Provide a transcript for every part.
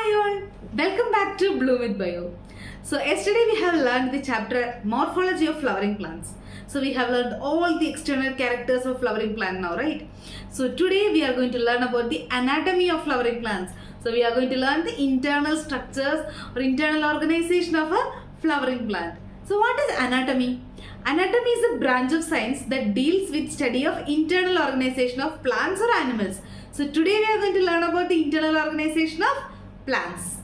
Hi all, welcome back to Bloom with Bio. So yesterday we have learned the chapter Morphology of Flowering Plants. So we have learned all the external characters of flowering plant now, right? So today we are going to learn about the anatomy of flowering plants. So we are going to learn the internal structures or internal organization of a flowering plant. So what is anatomy? Anatomy is a branch of science that deals with study of internal organization of plants or animals. So today we are going to learn about the internal organization of plants.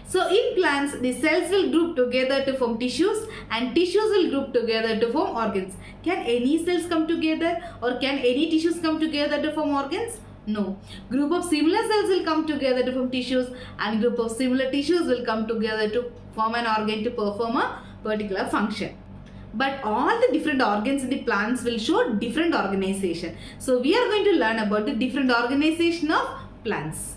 So in plants, the cells will group together to form tissues and tissues will group together to form organs. Can any cells come together or can any tissues come together to form organs? No. Group of similar cells will come together to form tissues and group of similar tissues will come together to form an organ to perform a particular function. But all the different organs in the plants will show different organization. So we are going to learn about the different organization of plants.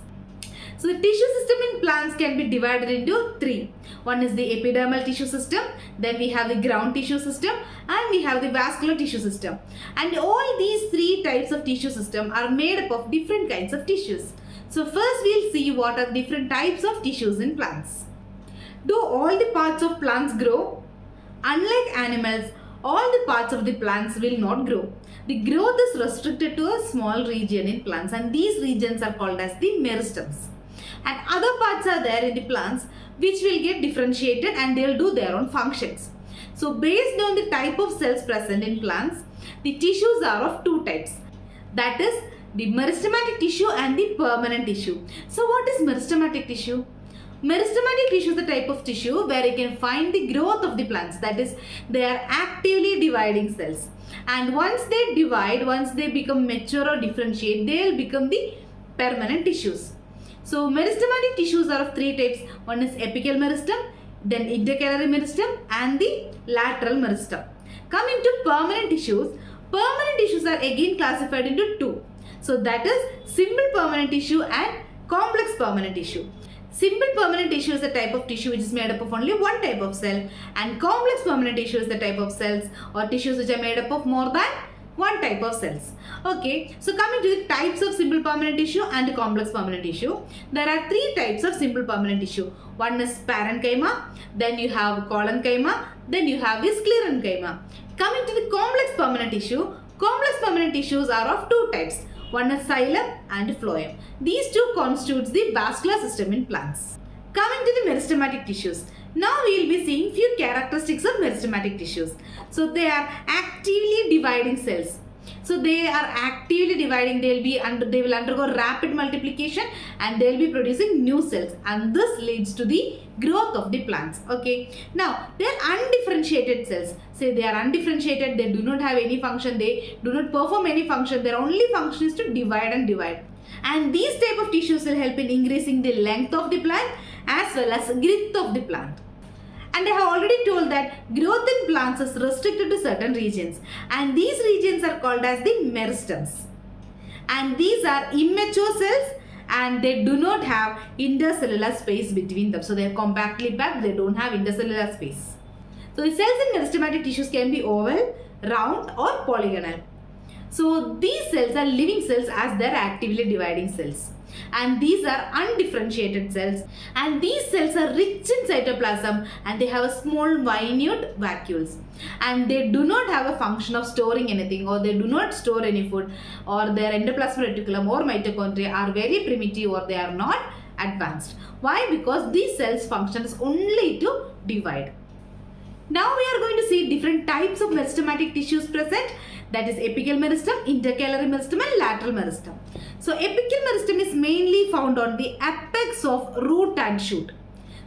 So the tissue system in plants can be divided into three. One is the epidermal tissue system, then we have the ground tissue system, and we have the vascular tissue system. And all these three types of tissue system are made up of different kinds of tissues. So first we'll see what are different types of tissues in plants. Do all the parts of plants grow? Unlike animals, all the parts of the plants will not grow. The growth is restricted to a small region in plants and these regions are called as the meristems. And other parts are there in the plants which will get differentiated and they will do their own functions. So based on the type of cells present in plants, the tissues are of two types. That is the meristematic tissue and the permanent tissue. So what is meristematic tissue? Meristematic tissue is the type of tissue where you can find the growth of the plants. That is, they are actively dividing cells. And once they divide, once they become mature or differentiate, they will become the permanent tissues. So meristematic tissues are of three types. One is apical meristem, then intercalary meristem and the lateral meristem. Coming to permanent tissues are again classified into two. So that is simple permanent tissue and complex permanent tissue. Simple permanent tissue is the type of tissue which is made up of only one type of cell and complex permanent tissue is the type of cells or tissues which are made up of more than one type of cells. Okay, so coming to the types of simple permanent tissue and complex permanent tissue, there are three types of simple permanent tissue. One is Parenchyma, then you have Collenchyma, then you have the Sclerenchyma. Coming to the complex permanent tissues are of two types. One is Xylem and Phloem. These two constitutes the vascular system in plants. Coming to the meristematic tissues. Now we will be seeing few characteristics of meristematic tissues. So they are actively dividing cells. So they are actively dividing, they will undergo rapid multiplication and they will be producing new cells and this leads to the growth of the plants. Okay. Now they are undifferentiated cells. Say they are undifferentiated, they do not have any function, they do not perform any function, their only function is to divide and divide. And these type of tissues will help in increasing the length of the plant as well as width of the plant. And I have already told that growth in plants is restricted to certain regions and these regions are called as the meristems. And these are immature cells and they do not have intercellular space between them. So they are compactly packed, they don't have intercellular space. So the cells in meristematic tissues can be oval, round or polygonal. So these cells are living cells as they are actively dividing cells. And these are undifferentiated cells and these cells are rich in cytoplasm and they have a small minute vacuoles and they do not have a function of storing anything or they do not store any food or their endoplasmic reticulum or mitochondria are very primitive or they are not advanced. Why? Because these cells function is only to divide. Now we are going to see different types of meristematic tissues present, that is apical meristem, intercalary meristem and lateral meristem. So apical meristem is mainly found on the apex of root and shoot.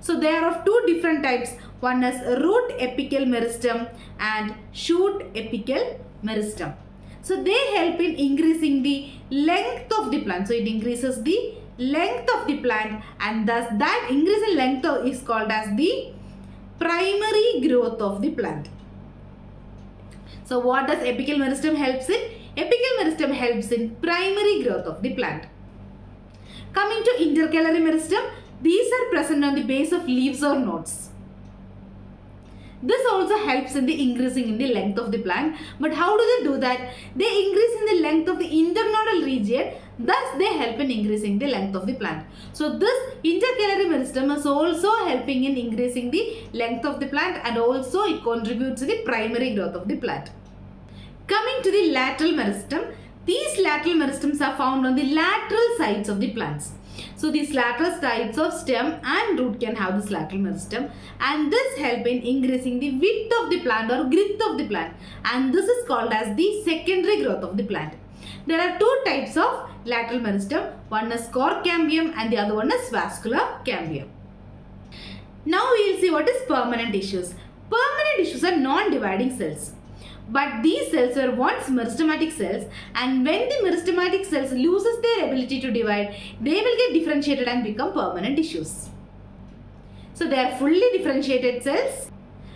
So they are of two different types. One is root apical meristem and shoot apical meristem. So they help in increasing the length of the plant. So it increases the length of the plant and thus that increase in length is called as the primary growth of the plant. So what does apical meristem helps in? Apical meristem helps in primary growth of the plant. Coming to intercalary meristem, these are present on the base of leaves or nodes. This also helps in the increasing in the length of the plant. But how do they do that? They increase in the length of the internodal region, thus they help in increasing the length of the plant. So this intercalary meristem is also helping in increasing the length of the plant, and also it contributes to the primary growth of the plant. Coming to the lateral meristem, these lateral meristems are found on the lateral sides of the plants. So these lateral sides of stem and root can have this lateral meristem, and this help in increasing the width of the plant or girth of the plant, and this is called as the secondary growth of the plant. There are two types of lateral meristem. One is core cambium and the other one is vascular cambium. Now we will see what is permanent tissues. Permanent tissues are non-dividing cells. But these cells were once meristematic cells, and when the meristematic cells loses their ability to divide, they will get differentiated and become permanent tissues. So they are fully differentiated cells,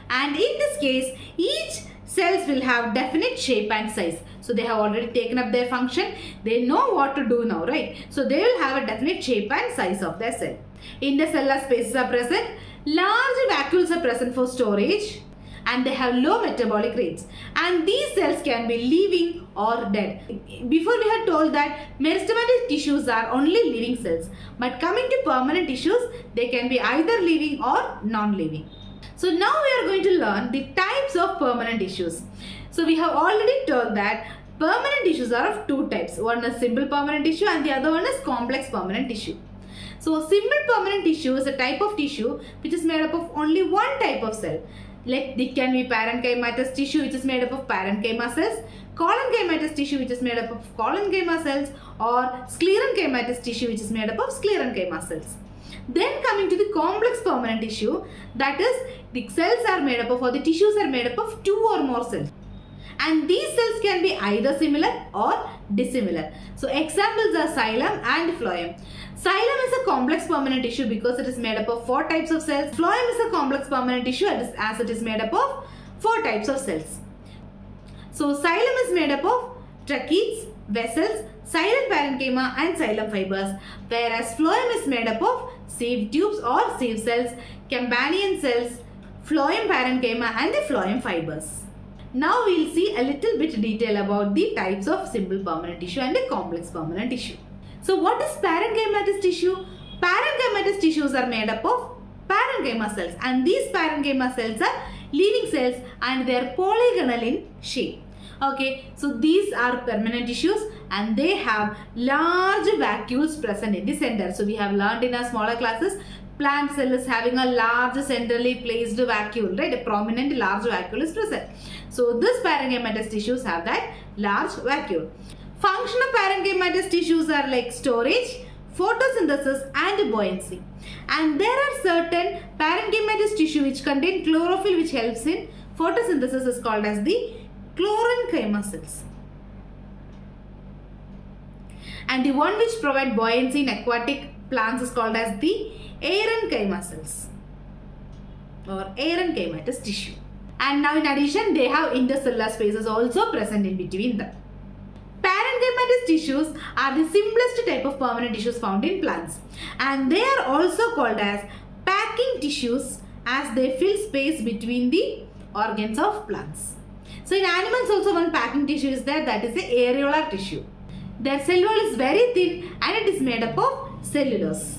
and in this case each cells will have definite shape and size. So they have already taken up their function, they know what to do now, right? So they will have a definite shape and size of their cell. Intercellular spaces are present, large vacuoles are present for storage, and they have low metabolic rates, and these cells can be living or dead. Before we had told that meristematic tissues are only living cells, but coming to permanent tissues, they can be either living or non-living. So now we are going to learn the types of permanent tissues. So we have already told that permanent tissues are of two types. One is simple permanent tissue and the other one is complex permanent tissue. So simple permanent tissue is a type of tissue which is made up of only one type of cell. Like it can be parenchymatous tissue which is made up of parenchyma cells, collenchymatous tissue which is made up of collenchyma cells, or sclerenchymatous tissue which is made up of sclerenchyma cells. Then coming to the complex permanent tissue, that is the cells are made up of, or the tissues are made up of two or more cells. And these cells can be either similar or dissimilar. So examples are xylem and phloem. Xylem is a complex permanent tissue because it is made up of 4 types of cells. Phloem is a complex permanent tissue as it is made up of 4 types of cells. So xylem is made up of tracheids, vessels, xylem parenchyma and xylem fibers, whereas phloem is made up of sieve tubes or sieve cells, Campanian cells, phloem parenchyma and the phloem fibers. Now we will see a little bit detail about the types of simple permanent tissue and the complex permanent tissue. So what is parenchymatous tissue? Parenchymatous tissues are made up of parenchyma cells, and these parenchyma cells are living cells and they are polygonal in shape. Okay, so these are permanent tissues and they have large vacuoles present in the center. So we have learned in our smaller classes, plant cell is having a large centrally placed vacuole, right? A prominent large vacuole is present. So this parenchymatous tissues have that large vacuole. Function of parenchymatous tissues are like storage, photosynthesis and buoyancy. And there are certain parenchymatous tissue which contain chlorophyll which helps in photosynthesis is called as the Sclerenchyma cells. And the one which provide buoyancy in aquatic plants is called as the Parenchyma cells or parenchymatous tissue. And now in addition they have intercellular spaces also present in between them. Parenchymatous tissues are the simplest type of permanent tissues found in plants, and they are also called as packing tissues as they fill space between the organs of plants. So in animals also one packing tissue is there, that is the areolar tissue. Their cell wall is very thin and it is made up of cellulose.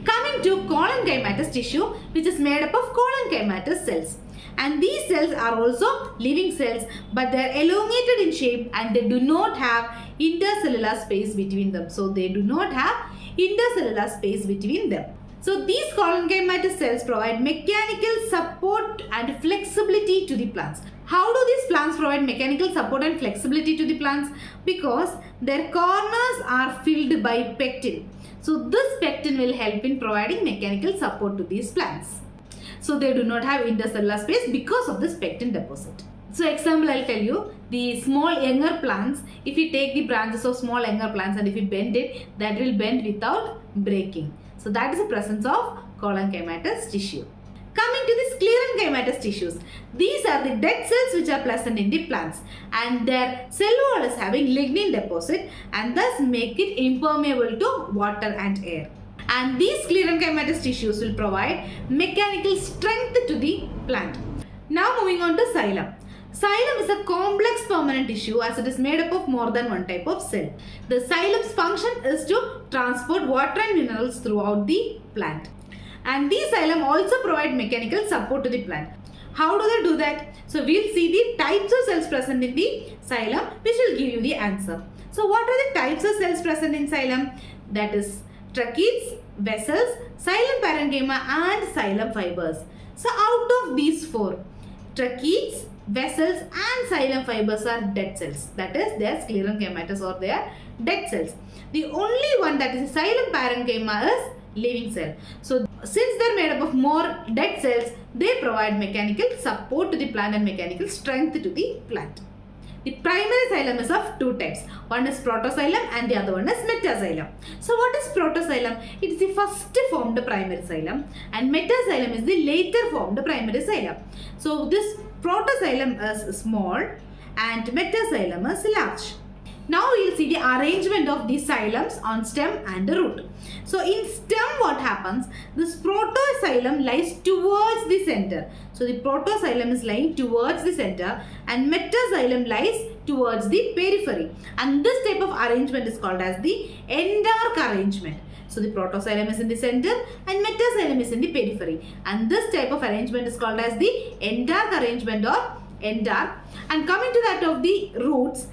Coming to collenchymatous tissue which is made up of collenchymatous cells. And these cells are also living cells, but they are elongated in shape and they do not have intercellular space between them. So they do not have intercellular space between them. So these collenchymatous cells provide mechanical support and flexibility to the plants. How do these plants provide mechanical support and flexibility to the plants? Because their corners are filled by pectin. So this pectin will help in providing mechanical support to these plants. So they do not have intercellular space because of this pectin deposit. So example I'll tell you, the small younger plants, if you take the branches of small younger plants and if you bend it, that will bend without breaking. So that is the presence of collenchymatous tissue. Coming to the sclerenchymatous tissues, these are the dead cells which are present in the plants and their cell wall is having lignin deposit and thus make it impermeable to water and air. And these sclerenchymatous tissues will provide mechanical strength to the plant. Now moving on to xylem. Xylem is a complex permanent tissue as it is made up of more than one type of cell. The xylem's function is to transport water and minerals throughout the plant. And these xylem also provide mechanical support to the plant. How do they do that? So we'll see the types of cells present in the xylem, which will give you the answer. So what are the types of cells present in xylem? That is tracheids, vessels, xylem parenchyma and xylem fibers. So out of these four, tracheids, vessels and xylem fibers are dead cells. That is, they are sclerenchymatous or they are dead cells. The only one that is xylem parenchyma is living cell. So since they are made up of more dead cells, they provide mechanical support to the plant and mechanical strength to the plant. The primary xylem is of two types. One is protoxylem and the other one is metaxylem. So what is protoxylem? It is the first formed primary xylem and metaxylem is the later formed primary xylem. So this protoxylem is small and metaxylem is large. Now we will see the arrangement of these xylems on stem and root. So in stem what happens? This protoxylem lies towards the center. So the protoxylem is lying towards the center and metaxylem lies towards the periphery. And this type of arrangement is called as the end-arc arrangement. So the protoxylem is in the center and metaxylem is in the periphery. And this type of arrangement is called as the end-arc arrangement or end-arc. And coming to that of the roots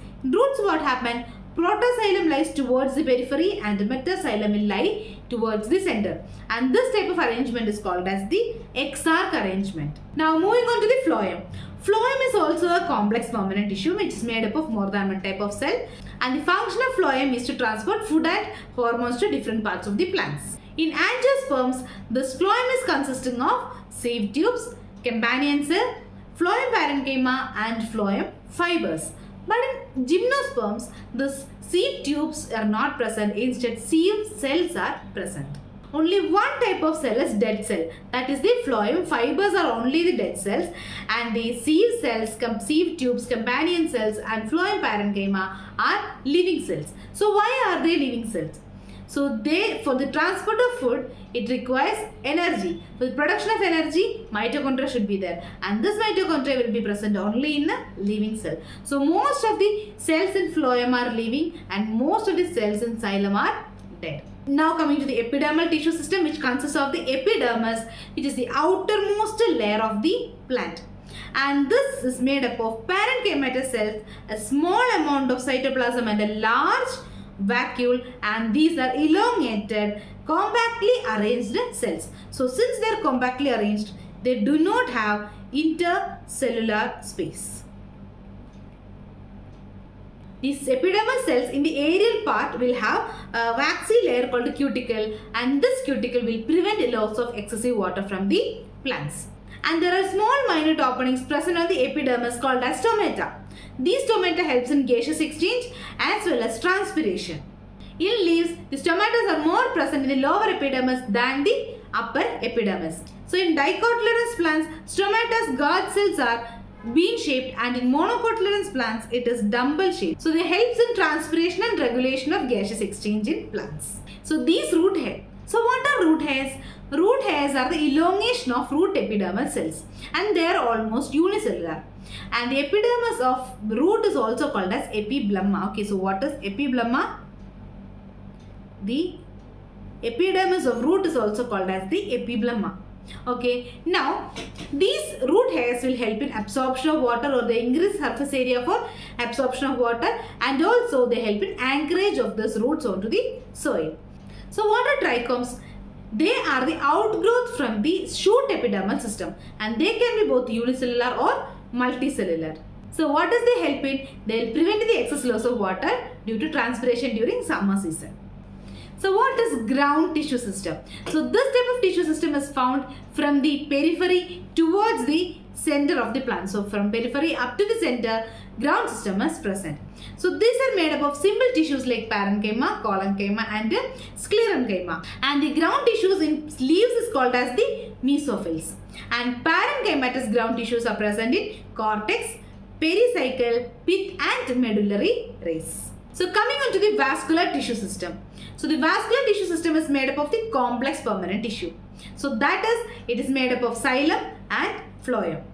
what happen? Protoxylem lies towards the periphery and the metaxylem will lie towards the center. And this type of arrangement is called as the X-arc arrangement. Now moving on to the phloem. Phloem is also a complex permanent tissue which is made up of more than one type of cell. And the function of phloem is to transport food and hormones to different parts of the plants. In angiosperms, this phloem is consisting of sieve tubes, companion cell, phloem parenchyma and phloem fibers. But in gymnosperms, the sieve tubes are not present. Instead, sieve cells are present. Only one type of cell is dead cell. That is the phloem fibers are only the dead cells. And the sieve cells, sieve tubes, companion cells and phloem parenchyma are living cells. So why are they living cells? So for the transport of food, it requires energy. For the production of energy, mitochondria should be there. And this mitochondria will be present only in a living cell. So most of the cells in phloem are living and most of the cells in xylem are dead. Now coming to the epidermal tissue system, which consists of the epidermis, which is the outermost layer of the plant. And this is made up of parenchymatous cells, a small amount of cytoplasm and a large vacuole, and these are elongated, compactly arranged cells. So since they are compactly arranged, they do not have intercellular space. These epidermal cells in the aerial part will have a waxy layer called a cuticle, and this cuticle will prevent loss of excessive water from the plants. And there are small minute openings present on the epidermis called as stomata. These stomata helps in gaseous exchange as well as transpiration. In leaves, the stomatas are more present in the lower epidermis than the upper epidermis. So in dicotyledonous plants, stomatas guard cells are bean shaped, and in monocotyledonous plants it is dumbbell shaped. So they helps in transpiration and regulation of gaseous exchange in plants. So these root hairs. So what are root hairs? Root hairs are the elongation of root epidermal cells and they are almost unicellular. And the epidermis of root is also called as epiblema. Okay, so what is epiblema? The epidermis of root is also called as the epiblema. Okay, now these root hairs will help in absorption of water, or they increase surface area for absorption of water, and also they help in anchorage of these roots onto the soil. So what are trichomes? They are the outgrowth from the shoot epidermal system, and they can be both unicellular or multicellular. So what does they help in? They will prevent the excess loss of water due to transpiration during summer season. So what is ground tissue system? So this type of tissue system is found from the periphery towards the center of the plant. So from periphery up to the center, ground system is present. So these are made up of simple tissues like parenchyma, collenchyma and sclerenchyma. And the ground tissues in leaves is called as the mesophils. And parenchymatous ground tissues are present in cortex, pericycle, pith and medullary rays. So coming on to the vascular tissue system. So the vascular tissue system is made up of the complex permanent tissue. So that is, it is made up of xylem and phloem.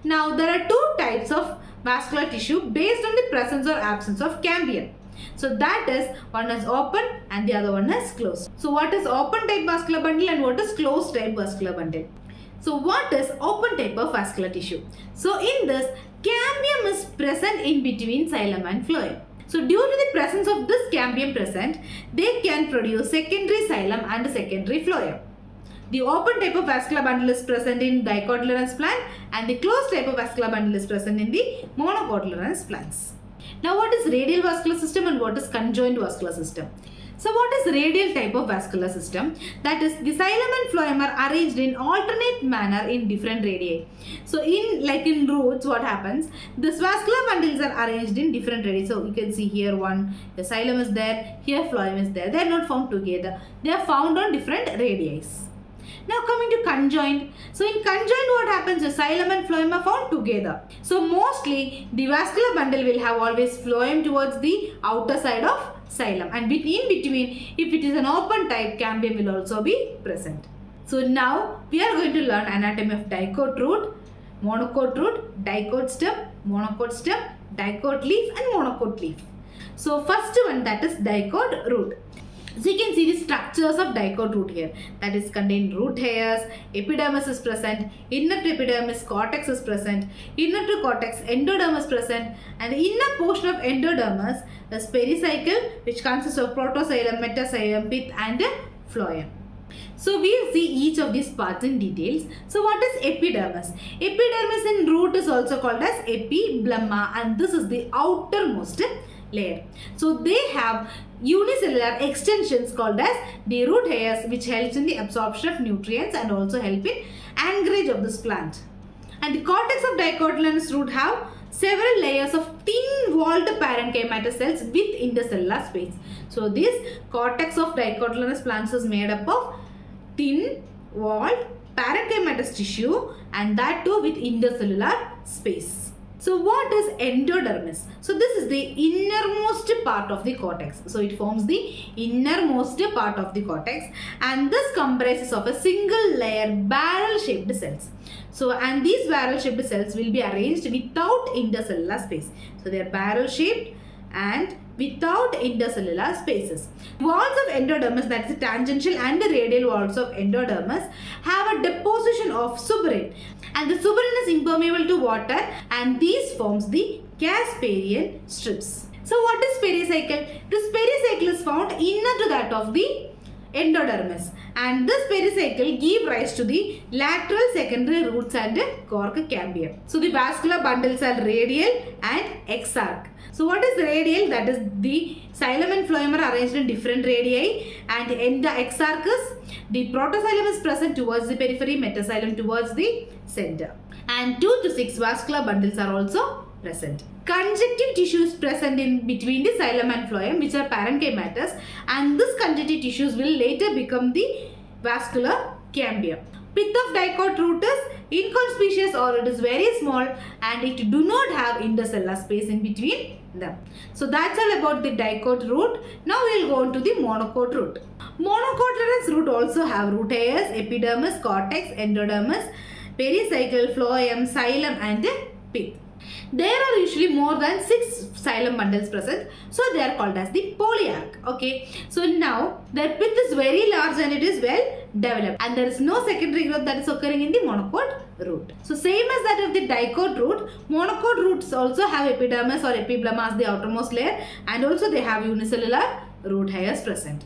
Now there are two types of vascular tissue based on the presence or absence of cambium. So that is, one is open and the other one is closed. So what is open type vascular bundle and what is closed type vascular bundle? So what is open type of vascular tissue? So in this, cambium is present in between xylem and phloem. So due to the presence of this cambium present, they can produce secondary xylem and secondary phloem. The open type of vascular bundle is present in dicotyledonous plant and the closed type of vascular bundle is present in the monocotyledonous plants. Now what is radial vascular system and what is conjoined vascular system? So what is radial type of vascular system? That is, the xylem and phloem are arranged in alternate manner in different radii. So in roots, what happens? These vascular bundles are arranged in different radii. So you can see here one, the xylem is there, here phloem is there. They are not found together. They are found on different radii. Now coming to conjoined. So in conjoined, what happens is xylem and phloem are found together. So mostly the vascular bundle will have always phloem towards the outer side of xylem, and in between, if it is an open type, cambium will also be present. So now we are going to learn anatomy of dicot root, monocot root, dicot stem, dicot leaf and monocot leaf. So first one, that is dicot root. So you can see the structures of dicot root here. That is contain root hairs, epidermis is present, inner to epidermis cortex is present, inner to cortex endodermis present, and the inner portion of endodermis is pericycle, which consists of protoxylem, metaxylem, pith and phloem. So we will see each of these parts in details. So what is epidermis? Epidermis in root is also called as epiblemma, and this is the outermost layer. So they have unicellular extensions called as the root hairs, which helps in the absorption of nutrients and also help in anchorage of this plant. And the cortex of dicotyledonous root have several layers of thin-walled parenchymatous cells with intercellular space. So this cortex of dicotyledonous plants is made up of thin-walled parenchymatous tissue, and that too with intercellular space. So what is endodermis? So this is the innermost part of the cortex. So it forms the innermost part of the cortex, and this comprises of a single layer barrel-shaped cells. So and these barrel-shaped cells will be arranged without intercellular space. So they are barrel-shaped and without intercellular spaces. Walls of endodermis, that is the tangential and the radial walls of endodermis, have a deposition of suberin, and the suberin is impermeable to water, and these forms the Casparian strips. So what is pericycle? This pericycle is found inner to that of the endodermis, and this pericycle give rise to the lateral secondary roots and cork cambium. So the vascular bundles are radial and exarch. So what is radial? That is the xylem and phloem are arranged in different radii, and in the exarchus, the protoxylem is present towards the periphery, metaxylem towards the center. And 2 to 6 vascular bundles are also present. Conjunctive tissue is present in between the xylem and phloem, which are parenchymatous, and this conjunctive tissues will later become the vascular cambium. Pith of dicot root is inconspicuous, or it is very small, and it do not have intercellular space in between them. So that's all about the dicot root. Now we will go on to the monocot root. Monocotyledonous root also have root hairs, epidermis, cortex, endodermis, pericycle, phloem, xylem and pith. There are usually more than 6 xylem bundles present, so they are called as the polyarch. Okay, so now their pith is very large and it is well developed, and there is no secondary growth that is occurring in the monocot root. So same as that of the dicot root, monocot roots also have epidermis or epiblemma as the outermost layer, and also they have unicellular root hairs present.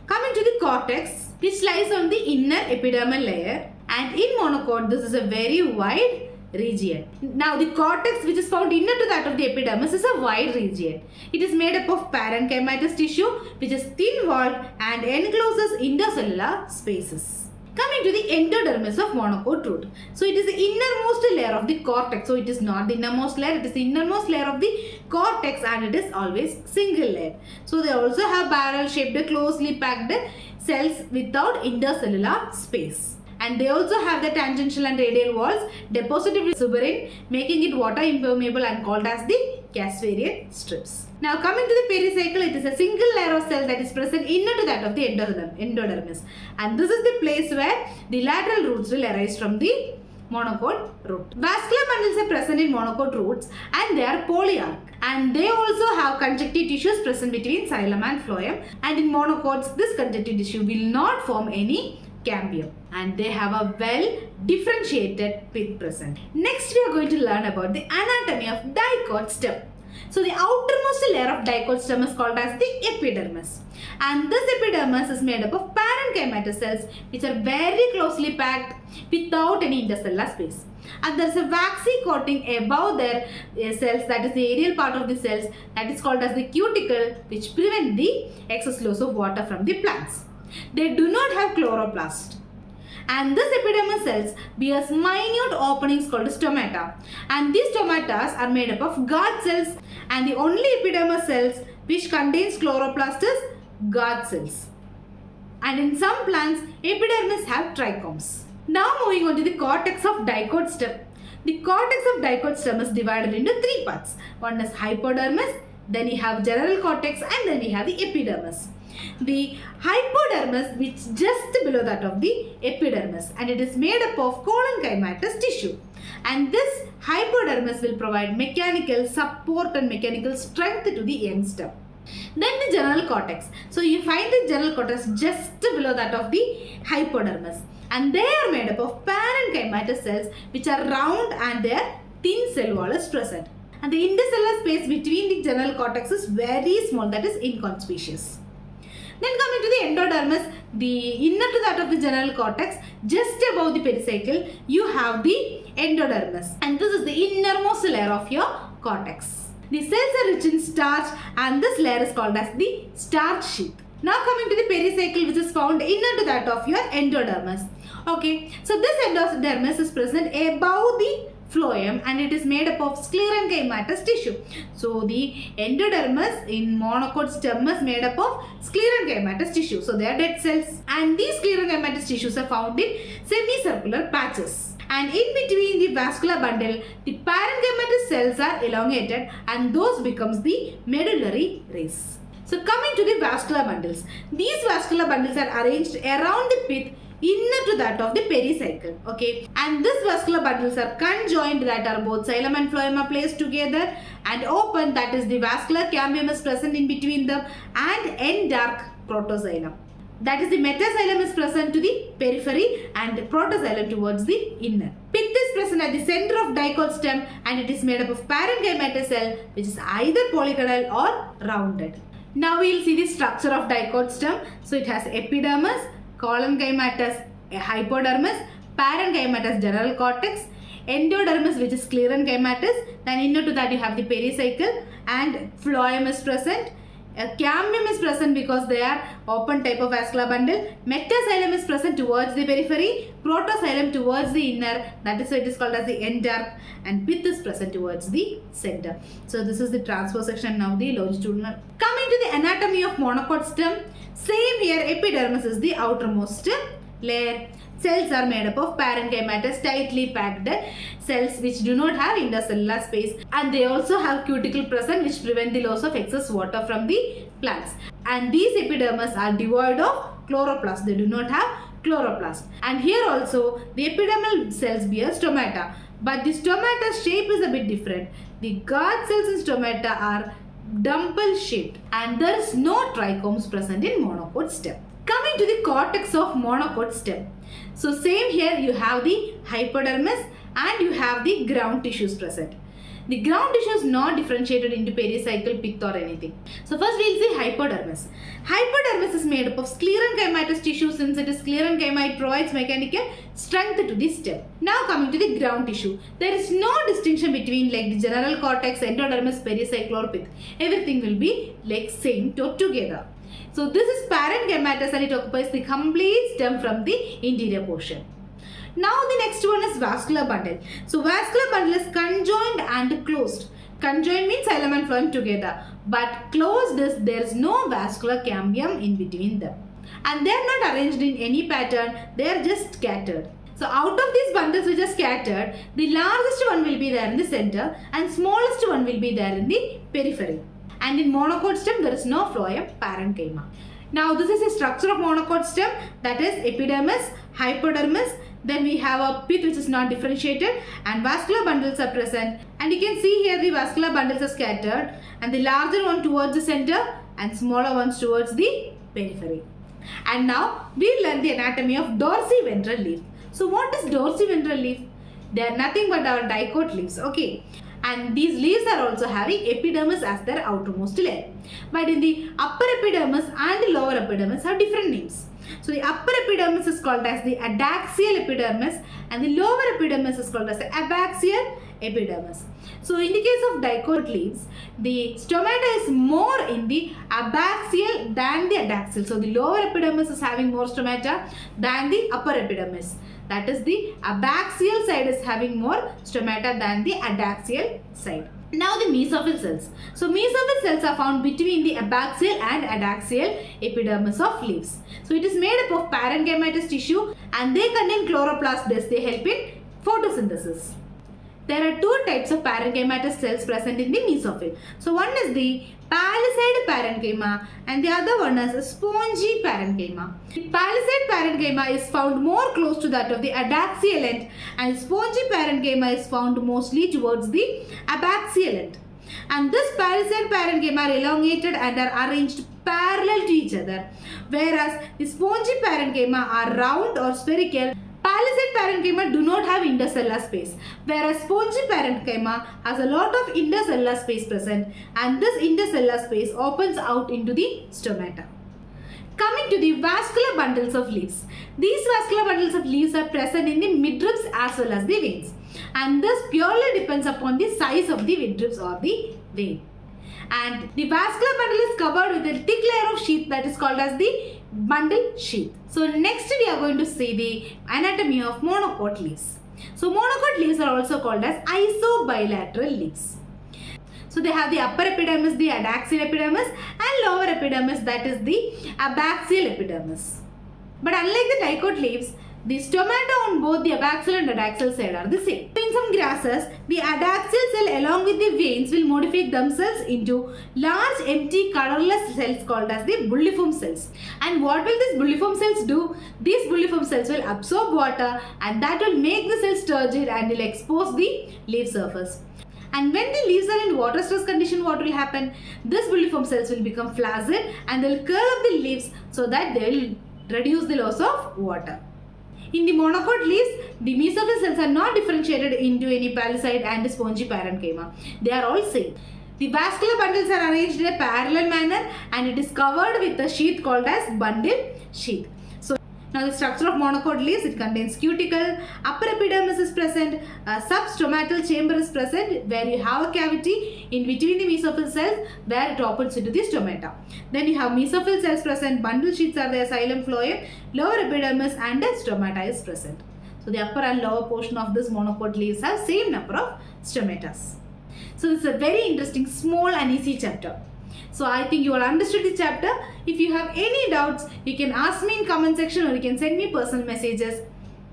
Coming to the cortex, which lies on the inner epidermal layer, and in monocot this is a very wide region. Now the cortex, which is found inner to that of the epidermis, is a wide region. It is made up of parenchymatous tissue, which is thin walled and encloses intercellular spaces. Coming to the endodermis of monocot root. So it is the innermost layer of the cortex. So it is not the innermost layer, it is the innermost layer of the cortex, and it is always single layer. So they also have barrel shaped closely packed cells without intercellular space. And they also have the tangential and radial walls deposited with suberin, making it water impermeable and called as the Casparian strips. Now coming to the pericycle, it is a single layer of cell that is present inner to that of the endodermis. And this is the place where the lateral roots will arise from the monocot root. Vascular bundles are present in monocot roots and they are polyarch. And they also have conjunctive tissues present between xylem and phloem. And in monocots, this conjunctive tissue will not form any cambium. And they have a well differentiated pith present. Next, we are going to learn about the anatomy of dicot stem. So the outermost layer of dicot stem is called as the epidermis. And this epidermis is made up of parenchymatous cells which are very closely packed without any intercellular space. And there is a waxy coating above their cells, that is the aerial part of the cells, that is called as the cuticle, which prevent the excess loss of water from the plants. They do not have chloroplast. And this epidermis cells bears minute openings called stomata. And these stomatas are made up of guard cells, and the only epidermis cells which contains chloroplast is guard cells. And in some plants, epidermis have trichomes. Now moving on to the cortex of dicot stem. The cortex of dicot stem is divided into three parts. One is hypodermis, then you have general cortex, and then you have the epidermis. The hypodermis, which is just below that of the epidermis, and it is made up of collenchymatous tissue. And this hypodermis will provide mechanical support and mechanical strength to the young stem. Then the general cortex. So you find the general cortex just below that of the hypodermis. And they are made up of parenchymatous cells which are round and their thin cell wall is present. And the intercellular space between the general cortex is very small, that is inconspicuous. Then coming to the endodermis, the inner to that of the general cortex, just above the pericycle, you have the endodermis. And this is the innermost layer of your cortex. The cells are rich in starch and this layer is called as the starch sheath. Now coming to the pericycle, which is found inner to that of your endodermis. Okay, so this endodermis is present above the phloem and it is made up of sclerenchymatous tissue. So the endodermis in monocot stem is made up of sclerenchymatous tissue. So they are dead cells, and these sclerenchymatous tissues are found in semicircular patches. And in between the vascular bundle, the parenchymatous cells are elongated and those becomes the medullary rays. So coming to the vascular bundles, these vascular bundles are arranged around the pith inner to that of the pericycle. Okay, and these vascular bundles are conjoined, that are both xylem and phloem are placed together, and open, that is the vascular cambium is present in between them, and end-dark protoxylem. That is the metaxylem is present to the periphery and protoxylem towards the inner. Pith is present at the center of dicot stem and it is made up of parenchymatous cell which is either polygonal or rounded. Now we will see the structure of dicot stem. So it has epidermis, collenchymatous hypodermis, parenchymatous general cortex, endodermis which is sclerenchymatous, then inner to that you have the pericycle, and phloem is present. A cambium is present because they are open type of vascular bundle. Metaxylem is present towards the periphery, protoxylem towards the inner, that is why it is called as the end-dark, and pith is present towards the center. So this is the transverse section, now the longitudinal. Coming to the anatomy of monocot stem, same here, epidermis is the outermost layer. Cells are made up of parenchymatous tightly packed cells which do not have intercellular space, and they also have cuticle present which prevent the loss of excess water from the plants. And these epidermis are devoid of chloroplast. They do not have chloroplast. And here also the epidermal cells bear stomata, but the stomata's shape is a bit different. The guard cells in stomata are dumbbell shaped and there is no trichomes present in monocot stem. Coming to the cortex of monocot stem. So same here, you have the hypodermis and you have the ground tissues present. The ground tissue is not differentiated into pericycle, pith or anything. So first we will see hypodermis. Hypodermis is made up of sclerenchymatous tissue. Since it is sclerenchyma, it provides mechanical strength to the stem. Now coming to the ground tissue. There is no distinction between like the general cortex, endodermis, pericycle or pith. Everything will be like same together. So this is parenchymatous and it occupies the complete stem from the interior portion. Now the next one is vascular bundle. So vascular bundle is conjoined and closed. Conjoined means xylem and phloem together. But closed is there is no vascular cambium in between them. And they are not arranged in any pattern. They are just scattered. So out of these bundles which are scattered, the largest one will be there in the center and smallest one will be there in the periphery. And in monocot stem there is no phloem, parenchyma. Now this is the structure of monocot stem, that is epidermis, hypodermis, Then we have a pith which is not differentiated and vascular bundles are present. And you can see here the vascular bundles are scattered and the larger one towards the center and smaller ones towards the periphery. And now we learn the anatomy of dorsiventral leaf. So what is dorsiventral leaf? They are nothing but our dicot leaves. Okay. And these leaves are also having epidermis as their outermost layer. But in the upper epidermis and the lower epidermis have different names. So the upper epidermis is called as the adaxial epidermis and the lower epidermis is called as the abaxial epidermis. So in the case of dicot leaves, the stomata is more in the abaxial than the adaxial. So the lower epidermis is having more stomata than the upper epidermis. That is, the abaxial side is having more stomata than the adaxial side. Now the mesophyll cells. So mesophyll cells are found between the abaxial and adaxial epidermis of leaves. So it is made up of parenchymatous tissue and they contain chloroplast discs. They help in photosynthesis. There are two types of parenchymatous cells present in the mesophyll. So one is the palisade parenchyma and the other one is a spongy parenchyma. The palisade parenchyma is found more close to that of the adaxial end and spongy parenchyma is found mostly towards the abaxial end. And this palisade parenchyma are elongated and are arranged parallel to each other, whereas the spongy parenchyma are round or spherical. Palisade parenchyma do not have intercellular space, whereas spongy parenchyma has a lot of intercellular space present and this intercellular space opens out into the stomata. Coming to the vascular bundles of leaves. These vascular bundles of leaves are present in the midribs as well as the veins, and this purely depends upon the size of the midribs or the vein. And the vascular bundle is covered with a thick layer of sheath that is called as the bundle sheath. So next we are going to see the anatomy of monocot leaves. So monocot leaves are also called as isobilateral leaves. So they have the upper epidermis, the adaxial epidermis, and lower epidermis, that is the abaxial epidermis. But unlike the dicot leaves, the stomata on both the abaxial and adaxial side are the same. In some grasses, the adaxial cell along with the veins will modify themselves into large empty colorless cells called as the bulliform cells. And what will these bulliform cells do? These bulliform cells will absorb water and that will make the cells turgid and will expose the leaf surface. And when the leaves are in water stress condition, what will happen? These bulliform cells will become flaccid and they will curl up the leaves so that they will reduce the loss of water. In the monocot leaves, the mesophyll cells are not differentiated into any palisade and spongy parenchyma. They are all same. The vascular bundles are arranged in a parallel manner and it is covered with a sheath called as bundle sheath. So now the structure of monocot leaves, it contains cuticle, upper epidermis is present, a substomatal chamber is present where you have a cavity in between the mesophyll cells where it opens into the stomata. Then you have mesophyll cells present, bundle sheaths are there, xylem, phloem, lower epidermis and a stomata is present. So the upper and lower portion of this monocot leaves have same number of stomatas. So this is a very interesting, small and easy chapter. So I think you all understood the chapter. If you have any doubts, you can ask me in comment section or you can send me personal messages.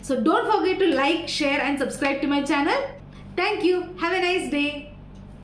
So don't forget to like, share and subscribe to my channel. Thank you. Have a nice day.